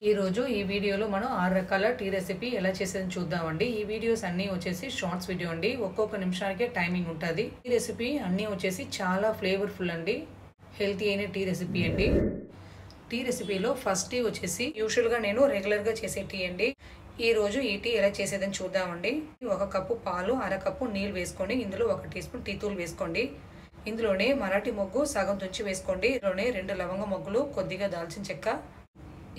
ఈ రోజు ఈ వీడియోలో మనం 6 రకాల టీ రెసిపీ ఎలా చేసేదని చూద్దామండి. ఈ వీడియోస్ అన్నీ వచ్చేసి షార్ట్స్ వీడియో అండి. ఒక్కొక్క నిమిషానికే టైమింగ్ ఉంటుంది. ఈ రెసిపీ అన్నీ వచ్చేసి చాలా ఫ్లేవర్ఫుల్ అండి. హెల్తీ అయిన టీ రెసిపీ అండి. టీ రెసిపీలో ఫస్ట్ టీ వచ్చేసి యూజువల్గా నేను రెగ్యులర్గా చేసే టీ అండి. ఈ రోజు ఈ టీ ఎలా చేసేదని చూద్దామండి. 1 కప్పు పాలు, 1/2 కప్పు నీళ్ళు వేసుకొని ఇందులో 1 టీ స్పూన్ టీ తూలు వేసుకోండి. ఇందులోనే మరాఠీ మొగ్గు సగం తుంచి వేసుకోండి. ఇందులోనే 2 లవంగ మొగ్గులు, కొద్దిగా దాల్చిన చెక్క,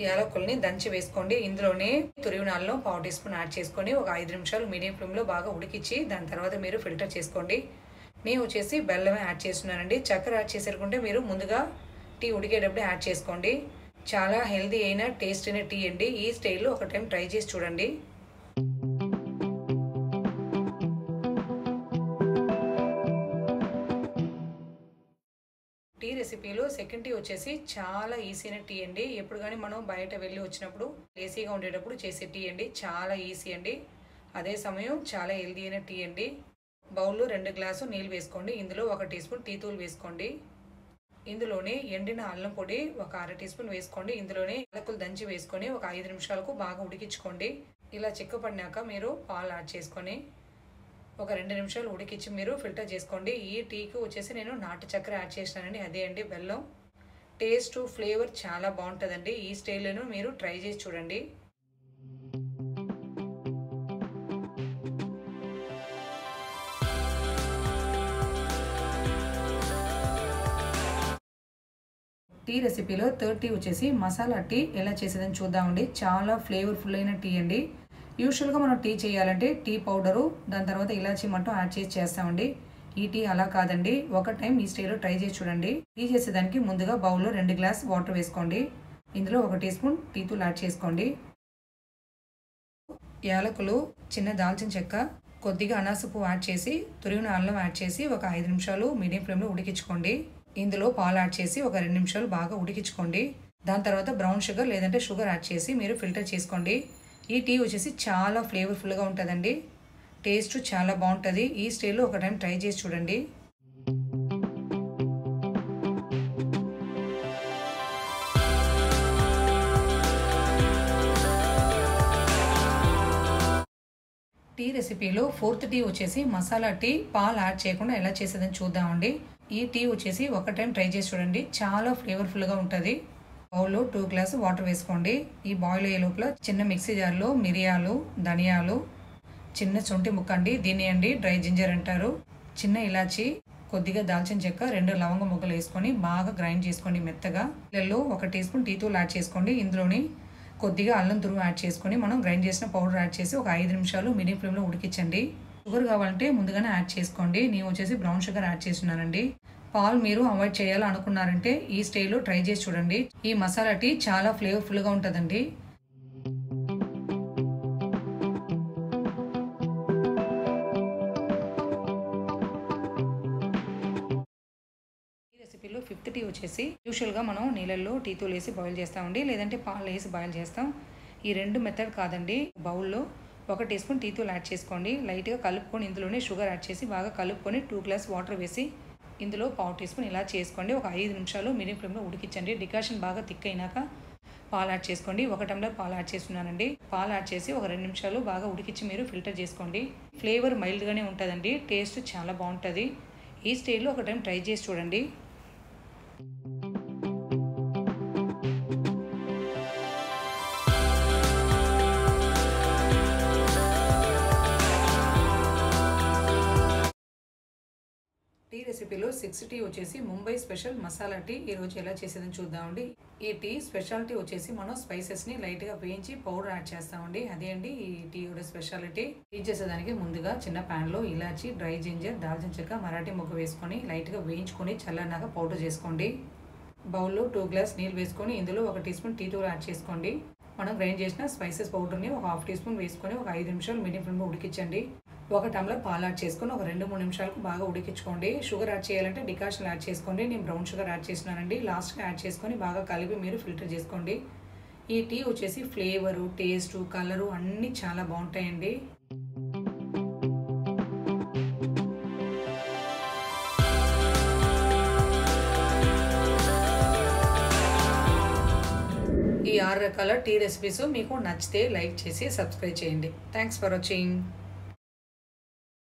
యాలకుల్ని దంచి వేసుకోండి. ఇందులోనే తురివినాల్లో 1/2 టీ స్పూన్ యాడ్ చేసుకొని ఒక 5 నిమిషాలు మీడియం ఫ్లేమ్లో బాగా ఉడికించి దాని తర్వాత మీరు ఫిల్టర్ చేసుకోండి. నేను వచ్చేసి బెల్లమే యాడ్ చేస్తున్నానండి. చక్కెర యాడ్ చేసేరుకుంటే మీరు ముందుగా టీ ఉడికేటప్పుడు యాడ్ చేసుకోండి. చాలా హెల్తీ అయిన టేస్ట్ అయిన టీ అండి. ఈ స్టైల్లో ఒక టైం ట్రై చేసి చూడండి. టీ రెసిపీలో సెకండ్ టీ వచ్చేసి చాలా ఈజీ అయిన టీ అండి. ఎప్పుడు కానీ మనం బయట వెళ్ళి వచ్చినప్పుడు లేసీగా ఉండేటప్పుడు చేసే టీ అండి. చాలా ఈజీ అండి. అదే సమయం చాలా హెల్తీ అయిన టీ అండి. బౌల్లో 2 గ్లాసు నీళ్ళు వేసుకోండి. ఇందులో 1 టీ స్పూన్ టీ తూలు వేసుకోండి. ఇందులోనే ఎండిన అల్లం పొడి ఒక 1/2 టీ స్పూన్ వేసుకోండి. ఇందులోనే యాలకులు దంచి వేసుకొని ఒక 5 నిమిషాలకు బాగా ఉడికించుకోండి. ఇలా చిక్కపడినాక మీరు పాలు యాడ్ చేసుకొని ఒక 2 నిమిషాలు ఉడికించి మీరు ఫిల్టర్ చేసుకోండి. ఈ టీకి వచ్చేసి నేను నాటు చక్కెర యాడ్ చేసినానండి. అదే అండి బెల్లం. టేస్ట్ ఫ్లేవర్ చాలా బాగుంటుందండి. ఈ స్టైల్లోనూ మీరు ట్రై చేసి చూడండి. టీ రెసిపీలో థర్డ్ టీ వచ్చేసి మసాలా టీ ఎలా చేసేదని చూద్దామండి. చాలా ఫ్లేవర్ఫుల్ అయిన టీ అండి. యూజువల్గా మనం టీ చేయాలంటే టీ పౌడరు, దాని తర్వాత ఇలాచీ మట్టం యాడ్ చేసి చేస్తామండి. ఈ టీ అలా కాదండి. ఒక టైం ఈ స్టైల్లో ట్రై చేసి చూడండి. టీ చేసేదానికి ముందుగా బౌల్లో 2 గ్లాస్ వాటర్ వేసుకోండి. ఇందులో 1 టీ స్పూన్ టీ తూలు యాడ్ చేసుకోండి. యాలకులు, చిన్న దాల్చిన చెక్క, కొద్దిగా అనాస పువ్వు యాడ్ చేసి తురిమిన అల్లం యాడ్ చేసి ఒక 5 నిమిషాలు మీడియం ఫ్లేమ్లో ఉడికించుకోండి. ఇందులో పాలు యాడ్ చేసి ఒక 2 నిమిషాలు బాగా ఉడికించుకోండి. దాని తర్వాత బ్రౌన్ షుగర్ లేదంటే షుగర్ యాడ్ చేసి మీరు ఫిల్టర్ చేసుకోండి. ఈ టీ వచ్చేసి చాలా ఫ్లేవర్ఫుల్గా ఉంటుందండి. టేస్ట్ చాలా బాగుంటుంది. ఈ స్టైల్లో ఒక టైం ట్రై చేసి చూడండి. టీ రెసిపీలో ఫోర్త్ టీ వచ్చేసి మసాలా టీ, పాలు యాడ్ చేయకుండా ఎలా చేసేదని చూద్దామండి. ఈ టీ వచ్చేసి ఒక టైం ట్రై చేసి చూడండి. చాలా ఫ్లేవర్ఫుల్గా ఉంటుంది. బౌల్లో 2 గ్లాసు వాటర్ వేసుకోండి. ఈ బాయిల్ అయ్యే లోపల చిన్న మిక్సీ జార్లో మిరియాలు, ధనియాలు, చిన్న శొంఠి ముక్క అండి, దీన్ని అండి డ్రై జింజర్ అంటారు, చిన్న ఇలాచి, కొద్దిగా దాల్చిన చెక్క, 2 లవంగ ముక్కలు వేసుకొని బాగా గ్రైండ్ చేసుకోండి మెత్తగా. ఇళ్ళల్లో 1 టీ స్పూన్ టీ తూలు యాడ్ చేసుకోండి. ఇందులోని కొద్దిగా అల్లం తురుము యాడ్ చేసుకొని మనం గ్రైండ్ చేసిన పౌడర్ యాడ్ చేసి ఒక 5 నిమిషాలు మీడియం ఫ్లేమ్లో ఉడికించండి. షుగర్ కావాలంటే ముందుగానే యాడ్ చేసుకోండి. నేను వచ్చేసి బ్రౌన్ షుగర్ యాడ్ చేస్తున్నానండి. పాలు మీరు అవాయిడ్ చేయాలనుకున్నారంటే ఈ స్టైల్లో ట్రై చేసి చూడండి. ఈ మసాలా టీ చాలా ఫ్లేవర్ఫుల్గా ఉంటుందండి. ఈ రెసిపీలో ఫిఫ్త్ టీ వచ్చేసి యూజువల్గా మనం నీళ్ళల్లో టీ తూలు వేసి బాయిల్ చేస్తామండి, లేదంటే పాలు వేసి బాయిల్ చేస్తాం. ఈ 2 మెథడ్ కాదండి. బౌల్లో 1 టీ స్పూన్ టీ తూలు యాడ్ చేసుకోండి. లైట్గా కలుపుకొని ఇందులోనే షుగర్ యాడ్ చేసి బాగా కలుపుకొని 2 గ్లాస్ వాటర్ వేసి ఇందులో 1/2 టీ స్పూన్ ఇలా చేసుకోండి. ఒక 5 నిమిషాలు మీడియం ఫ్లేమ్లో ఉడికించండి. డికాషన్ బాగా థిక్ అయినాక పాలు యాడ్ చేసుకోండి. 1 టంబ్లర్ పాలు యాడ్ చేస్తున్నానండి. పాలు యాడ్ చేసి ఒక 2 నిమిషాలు బాగా ఉడికించి మీరు ఫిల్టర్ చేసుకోండి. ఫ్లేవర్ మైల్డ్గానే ఉంటుందండి. టేస్ట్ చాలా బాగుంటుంది. ఈ స్టైల్లో ఒక టైం ట్రై చేసి చూడండి. టీ రెసిపీలో 6th టీ వచ్చేసి ముంబై స్పెషల్ మసాలా టీ. ఈరోజు ఎలా చేసేదని చూద్దామండి. ఈ టీ స్పెషాలిటీ వచ్చేసి మనం స్పైసెస్ని లైట్గా వేయించి పౌడర్ యాడ్ చేస్తామండి. అదే అండి ఈ టీ యొక్క స్పెషాలిటీ. టీ చేసేదానికి ముందుగా చిన్న ప్యాన్లో ఇలాచి, డ్రై జింజర్, దాల్చిన చెక్క, మరాఠీ మొగ్గ వేసుకొని లైట్గా వేయించుకొని చల్లనాక పౌడర్ చేసుకోండి. బౌల్లో 2 గ్లాస్ నీళ్ళు వేసుకొని ఇందులో 1 టీ స్పూన్ టీ తూలు యాడ్ చేసుకోండి. మనం గ్రైండ్ చేసిన స్పైసెస్ పౌడర్ని ఒక 1/2 టీ స్పూన్ వేసుకొని ఒక 5 నిమిషాలు మీడియం ఫ్లేమ్లో ఉడికించండి. 1 టంబ్లర్ పాలు యాడ్ చేసుకొని ఒక 2-3 నిమిషాలకు బాగా ఉడికించుకోండి. షుగర్ యాడ్ చేయాలంటే డికాషన్ యాడ్ చేసుకోండి. నేను బ్రౌన్ షుగర్ యాడ్ చేసినానండి. లాస్ట్గా యాడ్ చేసుకొని బాగా కలిపి మీరు ఫిల్టర్ చేసుకోండి. ఈ టీ వచ్చేసి ఫ్లేవరు, టేస్టు, కలరు అన్నీ చాలా బాగుంటాయండి. ఈ 6 రకాల టీ రెసిపీస్ మీకు నచ్చితే లైక్ చేసి సబ్స్క్రైబ్ చేయండి. Thanks for watching.